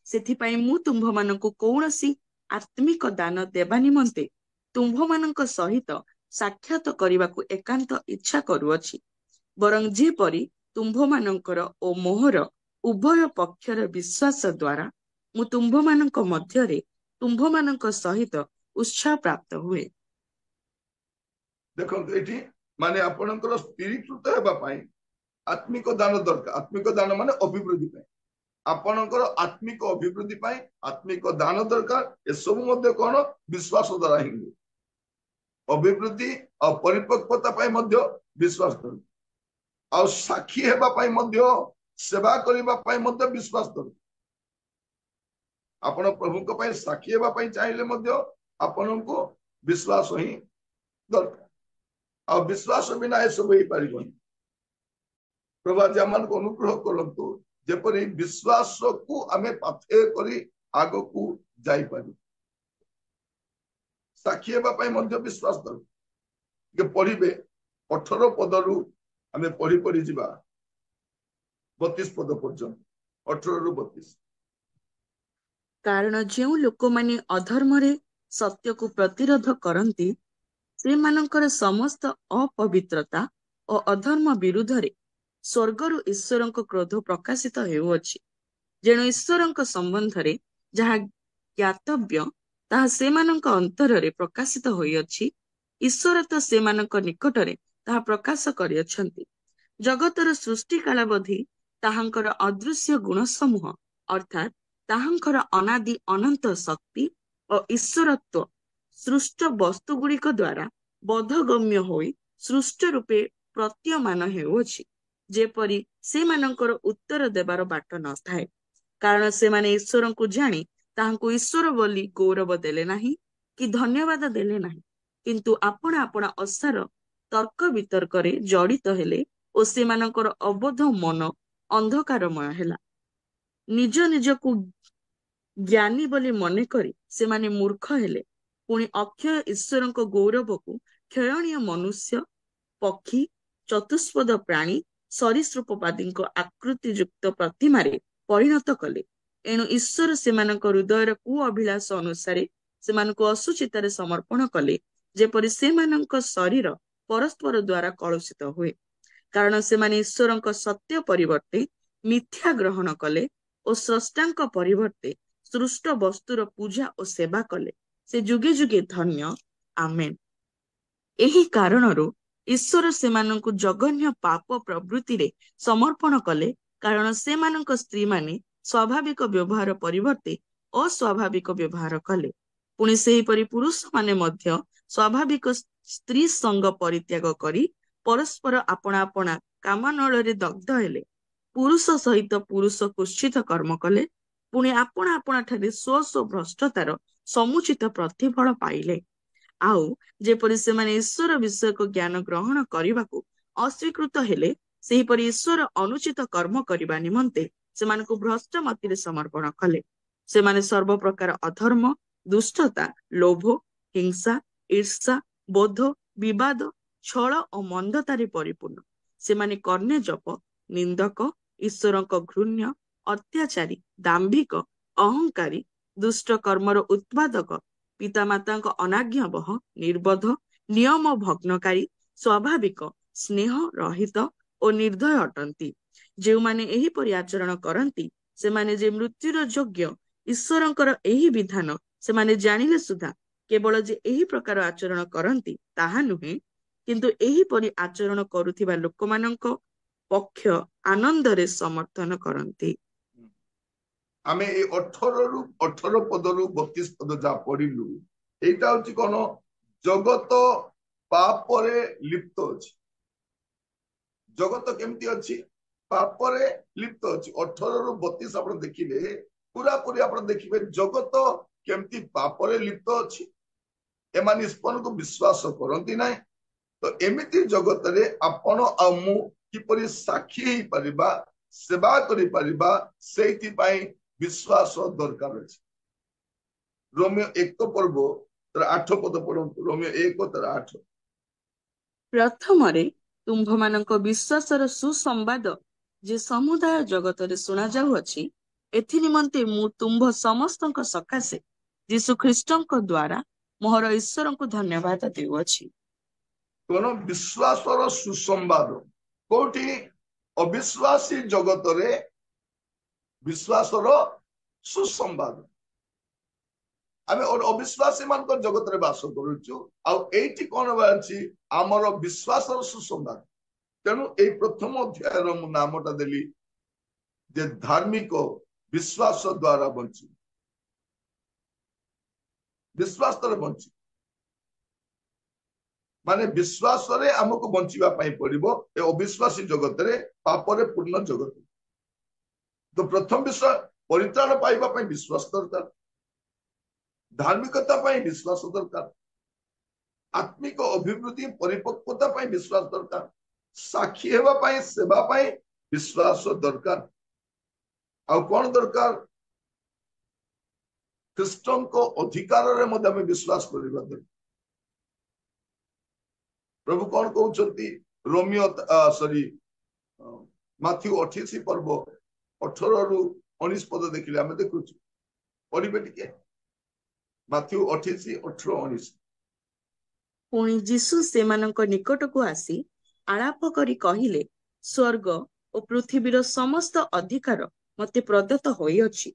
S2: ସେଥିପାଇଁ ମୁଁ ତୁମ୍ଭମାନଙ୍କୁ କୌଣସି ଆତ୍ମିକ ଦାନ ଦେବା ନିମନ୍ତେ ତୁମ୍ଭମାନଙ୍କ ସହିତ ସାକ୍ଷାତ କରିବାକୁ ଏକାନ୍ତ ଇଚ୍ଛା କରୁଅଛି। ବରଂ ଯେପରି ତୁମ୍ଭମାନଙ୍କର ଓ ମୋହର ଉଭୟ ପକ୍ଷର ବିଶ୍ୱାସ ଦ୍ୱାରା ମୁଁ ତୁମ୍ଭମାନଙ୍କ ମଧ୍ୟରେ ତୁମ୍ଭମାନଙ୍କ ସହିତ ଉତ୍ସାହ ପ୍ରାପ୍ତ ହୁଏ।
S1: ଦେଖନ୍ତୁ ଏଠି ମାନେ ଆପଣଙ୍କର ସ୍ଥିରୀକୃତ ହେବା ପାଇଁ ଆତ୍ମିକ ଦାନ ଦରକାର। ଆତ୍ମିକ ଦାନ ମାନେ ଅଭିବୃଦ୍ଧି ପାଇଁ, ଆପଣଙ୍କର ଆତ୍ମିକ ଅଭିବୃଦ୍ଧି ପାଇଁ ଆତ୍ମିକ ଦାନ ଦରକାର। ଏସବୁ ମଧ୍ୟ କଣ? ବିଶ୍ୱାସ ଦ୍ୱାରା ହିଁ ହୁଏ। ଅଭିବୃଦ୍ଧି ଆଉ ପରିପକ୍ୱତା ପାଇଁ ମଧ୍ୟ ବିଶ୍ୱାସ ଦରକାର। ଆଉ ସାକ୍ଷୀ ହେବା ପାଇଁ ମଧ୍ୟ, ସେବା କରିବା ପାଇଁ ମଧ୍ୟ ବିଶ୍ୱାସ ଦରକାର। ଆପଣ ପ୍ରଭୁଙ୍କ ପାଇଁ ସାକ୍ଷୀ ହେବା ପାଇଁ ଚାହିଁଲେ ମଧ୍ୟ ଆପଣଙ୍କୁ ବିଶ୍ୱାସ ହିଁ ଦରକାର। ଆଉ ବିଶ୍ୱାସ ବିନା ଏସବୁ ହେଇପାରିବନି। ପ୍ରଭୁ ଆଜି ଆମମାନଙ୍କୁ ଅନୁଗ୍ରହ କରନ୍ତୁ, ଯେପରି ବିଶ୍ୱାସକୁ ଆମେ ପାଥେୟ କରି ଆଗକୁ ଯାଇପାରିବୁ। ସାକ୍ଷୀ ହେବା ପାଇଁ ମଧ୍ୟ ବିଶ୍ୱାସ ଦରକାର। ଟିକେ ପଢିବେ 18 ପଦରୁ ଆମେ ପଢି ପଢି ଯିବା 32 ପଦ ପର୍ଯ୍ୟନ୍ତ। 18-32।
S2: କାରଣ ଯେଉଁ ଲୋକମାନେ ଅଧର୍ମରେ ସତ୍ୟକୁ ପ୍ରତିରୋଧ କରନ୍ତି, ସେମାନଙ୍କର ସମସ୍ତ ଅପବିତ୍ରତା ଓ ଅଧର୍ମ ବିରୁଦ୍ଧରେ ସ୍ୱର୍ଗରୁ ଈଶ୍ୱରଙ୍କ କ୍ରୋଧ ପ୍ରକାଶିତ ହେଉଅଛି। ଯେଣୁ ଈଶ୍ୱରଙ୍କ ସମ୍ବନ୍ଧରେ ଯାହା ଜ୍ଞାତବ୍ୟ, ତାହା ସେମାନଙ୍କ ଅନ୍ତରରେ ପ୍ରକାଶିତ ହୋଇଅଛି। ଈଶ୍ୱର ତ ସେମାନଙ୍କ ନିକଟରେ ତାହା ପ୍ରକାଶ କରିଅଛନ୍ତି। ଜଗତର ସୃଷ୍ଟି କାଳାବଧି ତାହାଙ୍କର ଅଦୃଶ୍ୟ ଗୁଣ ସମୂହ, ଅର୍ଥାତ୍ ତାହାଙ୍କର ଅନାଦି ଅନନ୍ତ ଶକ୍ତି ଓ ଈଶ୍ୱରତ୍ୱ ସୃଷ୍ଟ ବସ୍ତୁ ଗୁଡିକ ଦ୍ୱାରା ବୋଧଗମ୍ୟ ହୋଇ ସୃଷ୍ଟ ରୂପେ ପ୍ରତୀୟମାନ ହେଉଅଛି, ଯେପରି ସେମାନଙ୍କର ଉତ୍ତର ଦେବାର ବାଟ ନଥାଏ। କାରଣ ସେମାନେ ଈଶ୍ୱରଙ୍କୁ ଜାଣି ତାହାଙ୍କୁ ଈଶ୍ୱର ବୋଲି ଗୌରବ ଦେଲେ ନାହିଁ କି ଧନ୍ୟବାଦ ଦେଲେ ନାହିଁ, କିନ୍ତୁ ଆପଣା ଆପଣା ଅସାର ତର୍କ ବିତର୍କରେ ଜଡ଼ିତ ହେଲେ ଓ ସେମାନଙ୍କର ଅବୋଧ ମନ ଅନ୍ଧକାରମୟ ହେଲା। ନିଜ ନିଜକୁ ଜ୍ଞାନୀ ବୋଲି ମନେକରି ସେମାନେ ମୂର୍ଖ ହେଲେ। ପୁଣି ଅକ୍ଷୟ ଈଶ୍ୱରଙ୍କ ଗୌରବକୁ କ୍ଷୟଣୀୟ ମନୁଷ୍ୟ, ପକ୍ଷୀ, ଚତୁଷ୍ପଦ ପ୍ରାଣୀ, ସରୀସୃପବାଦୀଙ୍କ ଆକୃତିଯୁକ୍ତ ପ୍ରତିମାରେ ପରିଣତ କଲେ। ଏଣୁ ଈଶ୍ୱର ସେମାନଙ୍କ ହୃଦୟର କୁ ଅଭିଳାଷ ଅନୁସାରେ ସେମାନଙ୍କୁ ଅସୁଚିତାରେ ସମର୍ପଣ କଲେ, ଯେପରି ସେମାନଙ୍କ ଶରୀର ପରସ୍ପର ଦ୍ୱାରା କଳୁଷିତ ହୁଏ। କାରଣ ସେମାନେ ଈଶ୍ୱରଙ୍କ ସତ୍ୟ ପରିବର୍ତ୍ତେ ମିଥ୍ୟା ଗ୍ରହଣ କଲେ ଓ ସ୍ରଷ୍ଟାଙ୍କ ପରିବର୍ତ୍ତେ ସୃଷ୍ଟ ବସ୍ତୁର ପୂଜା ଓ ସେବା କଲେ। ସେ ଯୁଗେ ଯୁଗେ ଧନ୍ୟ। ଆମେନ୍। ଏହି କାରଣରୁ ଈଶ୍ୱର ସେମାନଙ୍କୁ ଜଘନ୍ୟ ପାପ ପ୍ରବୃତ୍ତିରେ ସମର୍ପଣ କଲେ, କାରଣ ସେମାନଙ୍କ ସ୍ତ୍ରୀମାନେ ସ୍ୱାଭାବିକ ବ୍ୟବହାର ପରିବର୍ତ୍ତେ ଅସ୍ୱାଭାବିକ ବ୍ୟବହାର କଲେ। ପୁଣି ସେହିପରି ପୁରୁଷମାନେ ମଧ୍ୟ ସ୍ୱାଭାବିକ ସ୍ତ୍ରୀ ସଙ୍ଗ ପରିତ୍ୟାଗ କରି ପରସ୍ପର ଆପଣା ଆପଣା କାମାନଳରେ ଦଗ୍ଧ ହେଲେ। ପୁରୁଷ ସହିତ ପୁରୁଷ କୁତ୍ସିତ କର୍ମ କଲେ, ପୁଣି ଆପଣା ଆପଣା ଠାରେ ସ୍ୱ ସ୍ୱ ଭ୍ରଷ୍ଟତାର ସମୁଚିତ ପ୍ରତିଫଳ ପାଇଲେ। ଆଉ ଯେପରି ସେମାନେ ଈଶ୍ୱର ବିଷୟକ ଜ୍ଞାନ ଗ୍ରହଣ କରିବାକୁ ଅସ୍ୱୀକୃତ ହେଲେ, ସେହିପରି ଈଶ୍ୱର ଅନୁଚିତ କର୍ମ କରିବା ନିମନ୍ତେ ସେମାନଙ୍କୁ ଭ୍ରଷ୍ଟ ମତିରେ ସମର୍ପଣ କଲେ। ସେମାନେ ସର୍ବପ୍ରକାର ଅଧର୍ମ, ଦୁଷ୍ଟତା, ଲୋଭ, ହିଂସା, ଈର୍ଷା, ବୋଧ, ବିବାଦ, ଛଳ ଓ ମନ୍ଦତାରେ ପରିପୂର୍ଣ୍ଣ। ସେମାନେ କର୍ଣ୍ଣେ ଜପ, ନିନ୍ଦକ, ଈଶ୍ୱରଙ୍କ ଘୃଣ୍ୟ, ଅତ୍ୟାଚାରୀ, ଦାମ୍ଭିକ, ଅହଙ୍କାରୀ, ଦୁଷ୍ଟ କର୍ମର ଉତ୍ପାଦକ, ପିତାମାତାଙ୍କ ଅନାଜ୍ଞାବହ, ନିର୍ବୋଧ, ନିୟମ ଭଗ୍ନକାରୀ, ସ୍ୱାଭାବିକ, ସ୍ନେହ ରହିତ ଓ ନିର୍ଦ୍ଦୟ ଅଟନ୍ତି। ଯେଉଁମାନେ ଏହିପରି ଆଚରଣ କରନ୍ତି ସେମାନେ ଯେ ମୃତ୍ୟୁର ଯୋଗ୍ୟ, ଈଶ୍ୱରଙ୍କର ଏହି ବିଧାନ ସେମାନେ ଜାଣିଲେ ସୁଦ୍ଧା କେବଳ ଯେ ଏହି ପ୍ରକାର ଆଚରଣ କରନ୍ତି ତାହା ନୁହେଁ, କିନ୍ତୁ ଏହିପରି ଆଚରଣ କରୁଥିବା ଲୋକମାନଙ୍କ ପକ୍ଷ ଆନନ୍ଦରେ ସମର୍ଥନ କରନ୍ତି।
S1: ଆମେ ଏଇ 18 ପଦରୁ 32 ପଦ ଯାହା ପଢିଲୁ, ଏଇଟା ହଉଛି କଣ? ଜଗତ ପାପରେ ଲିପ୍ତ ଅଛି। ଜଗତ କେମିତି ଅଛି? ପାପରେ ଲିପ୍ତ ଅଛି। 18ରୁ 32 ଆପଣ ଦେଖିବେ, ପୁରାପୁରି ଆପଣ ଦେଖିବେ ଜଗତ କେମିତି ପାପରେ ଲିପ୍ତ ଅଛି। ଏମାନେ ଈଶ୍ୱରଙ୍କୁ ବିଶ୍ୱାସ କରନ୍ତି ନାହିଁ। ତ ଏମିତି ଜଗତରେ ଆପଣ ଆଉ ମୁଁ କିପରି ସାକ୍ଷୀ ହେଇପାରିବା, ସେବା କରିପାରିବା, ସେଇଥିପାଇଁ ବିଶ୍ୱାସ ଦରକାର ଅଛି। ରୋମିଓ 1 ପର୍ବ 8 ପଦ ପଢନ୍ତୁ। ରୋମିଓ 1:8।
S2: ପ୍ରଥମରେ ତୁମ୍ଭମାନଙ୍କ ବିଶ୍ୱାସର ସୁସମ୍ବାଦ ଯେ ସମୁଦାୟ ଜଗତରେ ଶୁଣାଯାଉଅଛି, ଏଥି ନିମନ୍ତେ ମୁଁ ତୁମ୍ଭ ସମସ୍ତଙ୍କ ସକାଶେ ଯୀଶୁ ଖ୍ରୀଷ୍ଟଙ୍କ ଦ୍ୱାରା ମୋହର ଈଶ୍ୱରଙ୍କୁ ଧନ୍ୟବାଦ ଦେଉଅଛି।
S1: କଣ? ବିଶ୍ୱାସର ସୁସମ୍ବାଦ। କୋଉଠି? ଅବିଶ୍ୱାସୀ ଜଗତରେ ବିଶ୍ୱାସର ସୁସମ୍ବାଦ। ଆମେ ଅବିଶ୍ୱାସୀ ମାନଙ୍କ ଜଗତରେ ବାସ କରୁଛୁ, ଆଉ ଏଇଠି କଣ ଅଛି? ଆମର ବିଶ୍ୱାସର ସୁସମ୍ବାଦ। ତେଣୁ ଏଇ ପ୍ରଥମ ଅଧ୍ୟାୟର ମୁଁ ନାମଟା ଦେଲି ଯେ ଧାର୍ମିକ ବିଶ୍ୱାସ ଦ୍ୱାରା ବଞ୍ଚି, ବିଶ୍ୱାସରେ ବଞ୍ଚି, ମାନେ ବିଶ୍ୱାସରେ ଆମକୁ ବଞ୍ଚିବା ପାଇଁ ପଡିବ ଏ ଅବିଶ୍ୱାସୀ ଜଗତରେ, ପାପରେ ପୂର୍ଣ୍ଣ ଜଗତ। ତ ପ୍ରଥମ ବିଷୟ, ପରିତ୍ରାଣ ପାଇବା ପାଇଁ ବିଶ୍ୱାସ ଦରକାର, ଧାର୍ମିକତା ପାଇଁ ବିଶ୍ୱାସ ଦରକାର, ଆତ୍ମିକ ଅଭିବୃଦ୍ଧି ପରିପକ୍ୱତା ପାଇଁ ବିଶ୍ୱାସ ଦରକାର, ସାକ୍ଷୀ ହେବା ପାଇଁ, ସେବା ପାଇଁ ବିଶ୍ୱାସ ଦରକାର। ଆଉ କଣ ଦରକାର? ଖ୍ରୀଷ୍ଟଙ୍କ ଅଧିକାରରେ ମଧ୍ୟ ଆମେ ବିଶ୍ୱାସ କରିବା ଦରକାର। ପ୍ରଭୁ କଣ କହୁଛନ୍ତି? ରୋମିଓ ମାଥ୍ୟୁ 28 ପର୍ବ 18ରୁ 19 ପଦ ଦେଖିଲେ ଆମେ ଦେଖୁଛୁ। ପଢିବେ ଟିକେ, ମାଥ୍ୟୁ 28, 18, 19।
S2: ପୁଣି ଯୀଶୁ ସେମାନଙ୍କ ନିକଟକୁ ଆସି ଆଳାପ କରି କହିଲେ, ସ୍ୱର୍ଗ ଓ ପୃଥିବୀର ସମସ୍ତ ଅଧିକାର ମୋତେ ପ୍ରଦତ୍ତ ହୋଇଅଛି।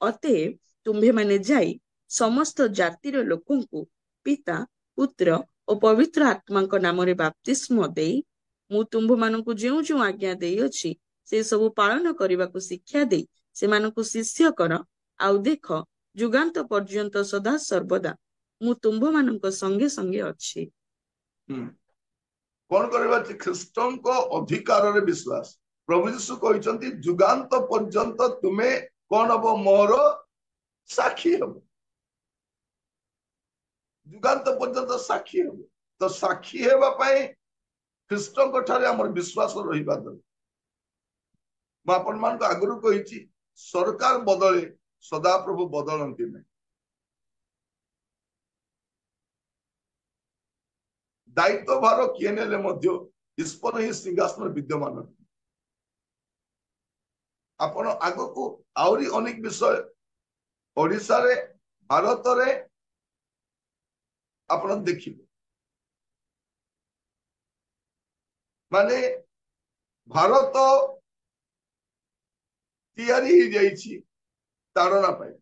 S2: ଅତଏବ ତୁମ୍ଭେମାନେ ଯାଇ ସମସ୍ତ ଜାତିର ଲୋକଙ୍କୁ ପିତା, ପୁତ୍ର ଓ ପବିତ୍ର ଆତ୍ମାଙ୍କ ନାମରେ ବାପ୍ତିସ୍ମ ଦେଇ ମୁଁ ତୁମ୍ଭମାନଙ୍କୁ ଯେଉଁ ଯେଉଁ ଆଜ୍ଞା ଦେଇଅଛି ସେ ସବୁ ପାଳନ କରିବାକୁ ଶିକ୍ଷା ଦେଇ ସେମାନଙ୍କୁ ଶିଷ୍ୟ କର। ଆଉ ଦେଖ, ଯୁଗାନ୍ତ ପର୍ଯ୍ୟନ୍ତ ସଦା ସର୍ବଦା ମୁଁ ତୁମ୍ଭମାନଙ୍କ ସଙ୍ଗେ ସଙ୍ଗେ ଅଛି।
S1: କଣ କରିବା? ଖ୍ରୀଷ୍ଟଙ୍କ ଅଧିକାରରେ ବିଶ୍ୱାସ। ପ୍ରଭୁ ଯୀଶୁ କହିଛନ୍ତି ଯୁଗାନ୍ତ ପର୍ଯ୍ୟନ୍ତ ତୁମେ କଣ ହବ? ମୋର ସାକ୍ଷୀ ହବ। ଯୁଗାନ୍ତ ପର୍ଯ୍ୟନ୍ତ ସାକ୍ଷୀ ହବ। ତ ସାକ୍ଷୀ ହେବା ପାଇଁ ଖ୍ରୀଷ୍ଟଙ୍କ ଠାରେ ଆମର ବିଶ୍ୱାସ ରହିବା ଦରକାର। ମୁଁ ଆପଣମାନଙ୍କୁ ଆଗରୁ କହିଛି, ସରକାର ବଦଳେ ସଦାପ୍ରଭୁ ବଦଳନ୍ତି ନାହିଁ। ଦାୟିତ୍ୱ ଭାର କିଏ ନେଲେ ମଧ୍ୟ ଈଶ୍ୱର ହିଁ ସିଂହାସନ ବିଦ୍ୟମାନ। ଆପଣ ଆଗକୁ ଆହୁରି ଅନେକ ବିଷୟ ଓଡ଼ିଶାରେ, ଭାରତରେ ଆପଣ ଦେଖିବେ। ମାନେ ଭାରତ ତିଆରି ହେଇଯାଇଛି ତାଡ଼ନା ପାଇଁ।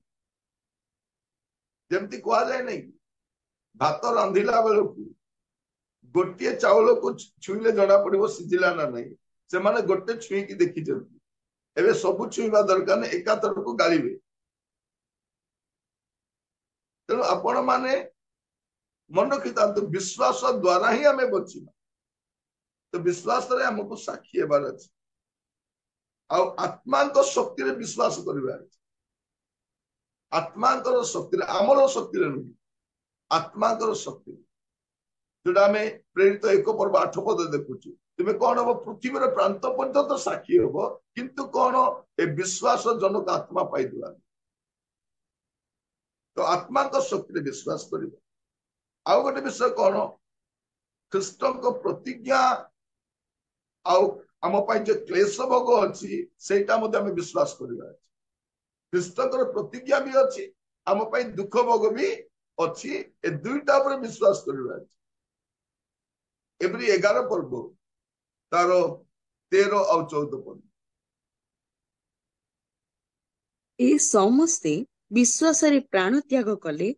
S1: ଯେମିତି କୁହାଯାଏ ନାହିଁ, ଭାତ ରାନ୍ଧିଲା ବେଳକୁ ଗୋଟିଏ ଚାଉଳକୁ ଛୁଇଁଲେ ଜଣା ପଡିବ ସିଝିଲା ନା ନାହିଁ। ସେମାନେ ଗୋଟେ ଛୁଇଁକି ଦେଖିଛନ୍ତି। ଏବେ ସବୁ ଛୁଇଁବା ଦରକାର ନାହିଁ, ଏକାଥରକୁ ଗାଳିବେ। ତେଣୁ ଆପଣ ମାନେ ମନେ ରଖିଥାନ୍ତୁ, ବିଶ୍ୱାସ ଦ୍ୱାରା ହିଁ ଆମେ ବଞ୍ଚିବା। ତ ବିଶ୍ୱାସରେ ଆମକୁ ସାକ୍ଷୀ ହେବାର ଅଛି, ଆଉ ଆତ୍ମାଙ୍କ ଶକ୍ତିରେ ବିଶ୍ୱାସ କରିବାର ଅଛି। ଆତ୍ମାଙ୍କର ଶକ୍ତିରେ, ଆମର ଶକ୍ତିରେ ନୁହେଁ, ଆତ୍ମାଙ୍କର ଶକ୍ତିରେ। ଯୋଉଟା ଆମେ ପ୍ରେରିତ 1 ପର୍ବ 8 ପଦ ଦେଖୁଛୁ, तुम कौन हम पृथ्वी प्रांत पर्यंत साक्षी हम किंतु कौन ए विश्वास जनक आत्मा पाइबा तो आत्मा शक्ति विश्वास कर आउ गोटे विषय कौन ख्रीष्ट प्रतिज्ञा आम जो क्लेश भोग अच्छी से विश्वास करवा ख्रीष्ट प्रतिज्ञा भी अच्छी आम दुख भोग भी अच्छी ए दुईटा पर विश्वास करवा एवरी 11 पर्व तार 13 और 14 पर्व
S2: ए समस्ते विश्वासरे प्राण त्याग कले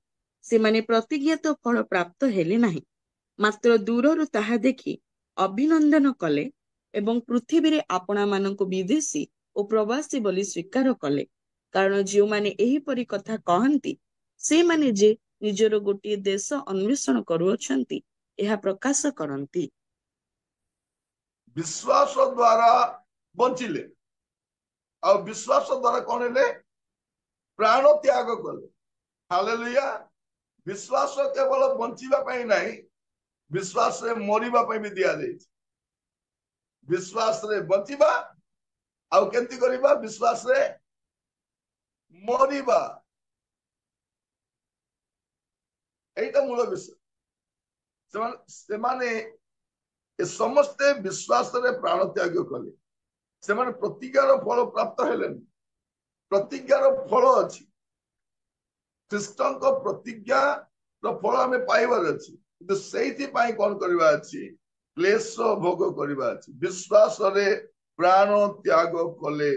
S2: सेमाने प्रतिज्ञात फल प्राप्त हेले नाही मात्र दूररु ताहा देखि अभिनंदन कले एवं पृथ्वी रे आपणा मानक विदेशी और प्रवासी बोली स्वीकार कले कारण जो माने एही परी कथा कहंती से माने जे निजर गोटे देश अन्वेषण करुअछंती एहा प्रकाश करंती
S1: विश्वास द्वारा बंचिले और विश्वास द्वारा कौन है प्राण त्याग कले हालेलुया विश्वास केवल बंचिबा पई नहीं विश्वास रे मरिबा पई भी दिया जाय विश्वास रे बंचिबा आउ केंती करिबा विश्वास रे मरिबा एटा मूल विषय सेमाने ए समस्ते विश्वास रे प्राण त्याग कले सेमाने प्रतिज्ञार फल प्राप्त हेलेन प्रतिज्ञार फल अच्छी ख्रीष्टन प्रतिज्ञा फल आम पाइबार अच्छी किंतु से कौन करवा अच्छी क्लेश भोग करवा अच्छी विश्वास रे प्राण त्याग कले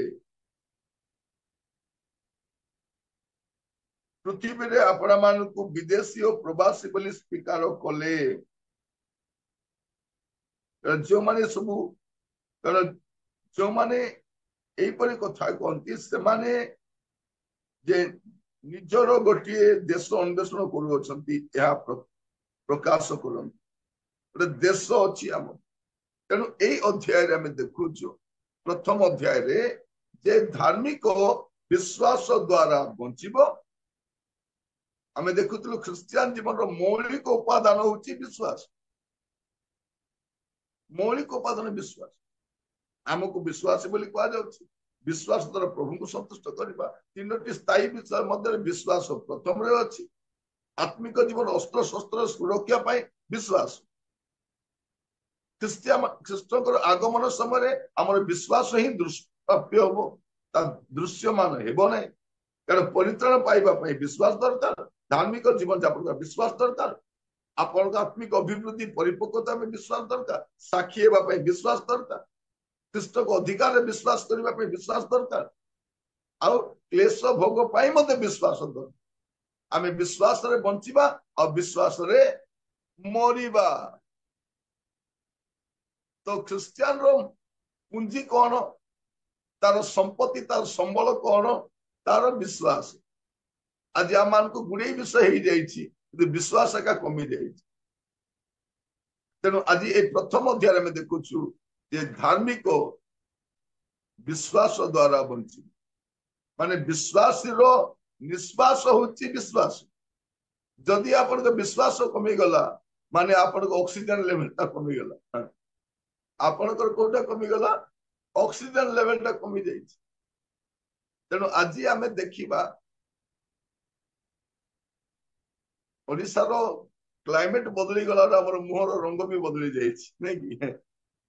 S1: पृथ्वी रे आपण मानक विदेशी और प्रवासी बोली स्वीकार कले जो माने सबू जो माने एपरी कथा कहती से माने जे निजर गोटे देश अन्वेषण कर प्रकाश कर देश अच्छी आम तेणु यही अध्याय आम देखु प्रथम अध्याय जे धार्मिक विश्वास द्वारा बंचब आम देखुलु ख्रिस्टियान जीवन मौलिक उपादान हूँ विश्वास मौलिक उपादान विश्वास आमको विश्वास बोली कह विश्वास द्वारा प्रभु को संतुष्ट करवा तीनोटी स्थायी विषय मध्य विश्वास प्रथम रे अच्छी आत्मिक जीवन अस्त्र शस्त्र सुरक्षा पाई विश्वास ख्रीष्टर आगमन समय आमर विश्वास ही दृश्य हम दृश्यमान हेब ना कारण परित्राण पाइबा विश्वास दरकार धार्मिक जीवन यापन विश्वास दरकार आपण आत्मिक अभिवृद्धि परिपक्वता में विश्वास दरकार साक्षी होगा विश्वास दरकार ख्रीष्ट को अधिकार विश्वास करने विश्वास दरकार आउ क्लेश भोग पाई मते विश्वास दरकार आम विश्वास रे बंचिबा और विश्वास रे मरिबा तो ख्रिस्टियन रो पूंजी कौन तार संपत्ति तार संबल कौन तार विश्वास आज आम मान को गुड़े विषय हो जाइए विश्वास एका कमी जाइए तेणु आज ये प्रथम अध्याय में देखु जे धार्मिक विश्वास द्वारा बंची माने विश्वासी रो निश्वास होची विश्वास जदि आपण को विश्वास कमी गला माने आपण को ऑक्सीजन लेवल ता कमी गला आपण को कोटा कमी गला ऑक्सीजन लेवल ता कमी जाई तेणु आज आमे देखिबा ओडिसा रो क्लाइमेट बदली गला हमर मुहर रंग भी बदली जाई नै कि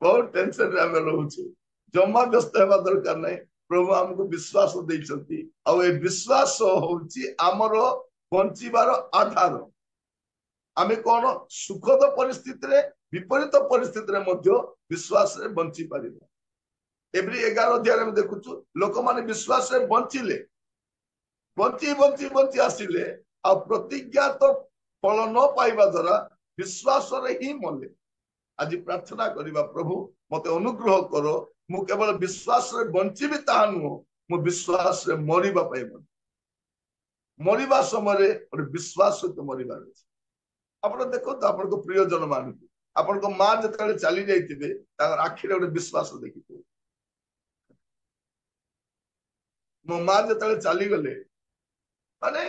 S1: बहुत टेंशन रे आमे रहउछु जम्मा व्यस्त हेबा दरकार नै प्रभु हमको विश्वास देइछंती आ ए विश्वास होउची हमर बंचिबार आधार आमे कोन सुखद परिस्थिति रे विपरीत परिस्थिति रे मध्य विश्वास रे बंची पारिबा एवरी 11 अध्याय में देखुछु लोक माने विश्वास रे बंचिले बंची बंची बंची आसिले आ प्रतिज्ञा तो फल न पाइबा द्वारा विश्वास रे ही मले आज प्रार्थना करिबा प्रभु मते अनुग्रह करो मु केवल विश्वास रे बंचिबी ता नुह मु विश्वास रे मरिबा पाइबा मरिबा समय रे विश्वास सहित मरिबा अछि आपण देखो तो आपण को प्रियजन मान आपण को मां जतले चली जाइतिबे तार आखि रे विश्वास देखिते मो मां जतले चली गले माने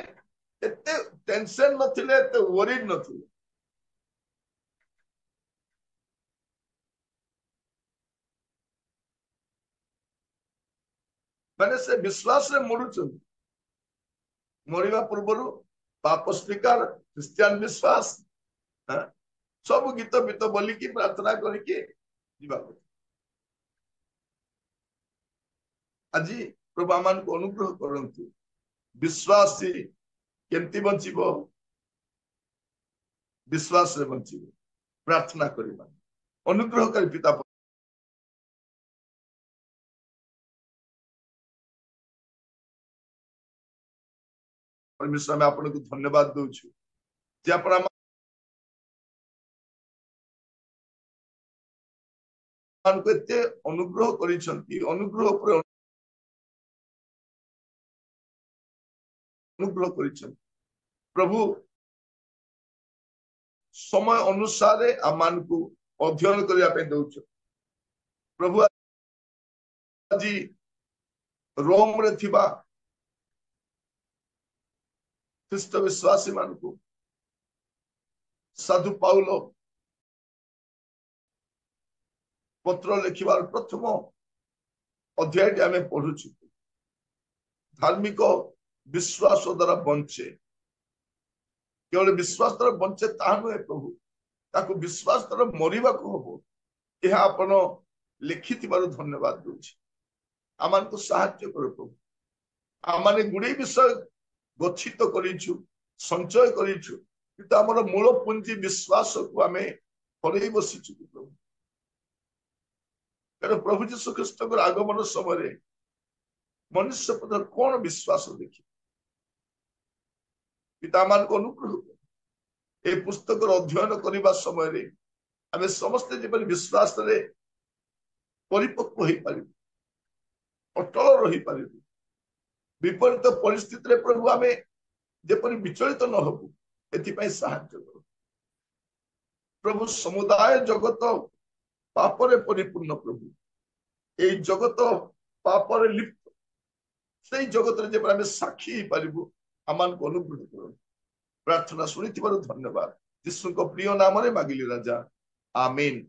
S1: एते टेंशन नथिले एते वरीड नथिले माने से विश्वास रे मरुचंती मरिबा पूर्वरु पाप स्वीकार क्रिश्चियन विश्वास सब गीत बीत बोलिकी प्रार्थना करके जीवा आज प्रभु आमान को अनुग्रह करंतु विश्वासी केमती बंचिबो विश्वास रे बंचिबो प्रार्थना करिबा अनुग्रह कर पिता परमेश्वर में आपन को धन्यवाद दउछु जे आपण मान को एते अनुग्रह करिसंती अनुग्रह पर अनुग्रह करिसंती प्रभु समय अनुसार आमान को अध्ययन करिया पे दउछु प्रभु आज रोम रे थिबा ख्रीष्ट विश्वासी मान को साधु पाउलो पत्र लिखिबार प्रथम अध्याय आम पढ़ुछु धार्मिक विश्वास द्वारा बंचे केवल विश्वास द्वारा बंचे ता नुहे प्रभु ताको विश्वास द्वारा मरिबा को हबो यह आपण लिखिथिबार धन्यवाद दूची आमान को सहायता करो प्रभु आमाने गुडे विषय गच्छित करिछु संचय करिछु किंतु हमर मूल पुंजी विश्वास को आमे हरई बसिछु प्रभु कारण प्रभु जीशु ख्रीष्ट आगमन समय मनुष्य पद कौन विश्वास देखी पिता मान को अनुग्रह ए पुस्तक अध्ययन करने समय आम समस्ते जब विश्वास रे परिपक्व हो पार अटल रही पार विपरीत परिस्थिति रे प्रभु आम जेपरी विचलित न हबु एथिपाई साहाय्य करो प्रभु समुदाय जगत पापरे परिपूर्ण प्रभु ए जगत पापरे लिप्त से जगत रे जेपरी आम साक्षी हो पारिबु आमान को अनुग्रह करो प्रार्थना शुणी धन्यवाद यीशु को प्रिय नाम रे मागिली राजा आमीन।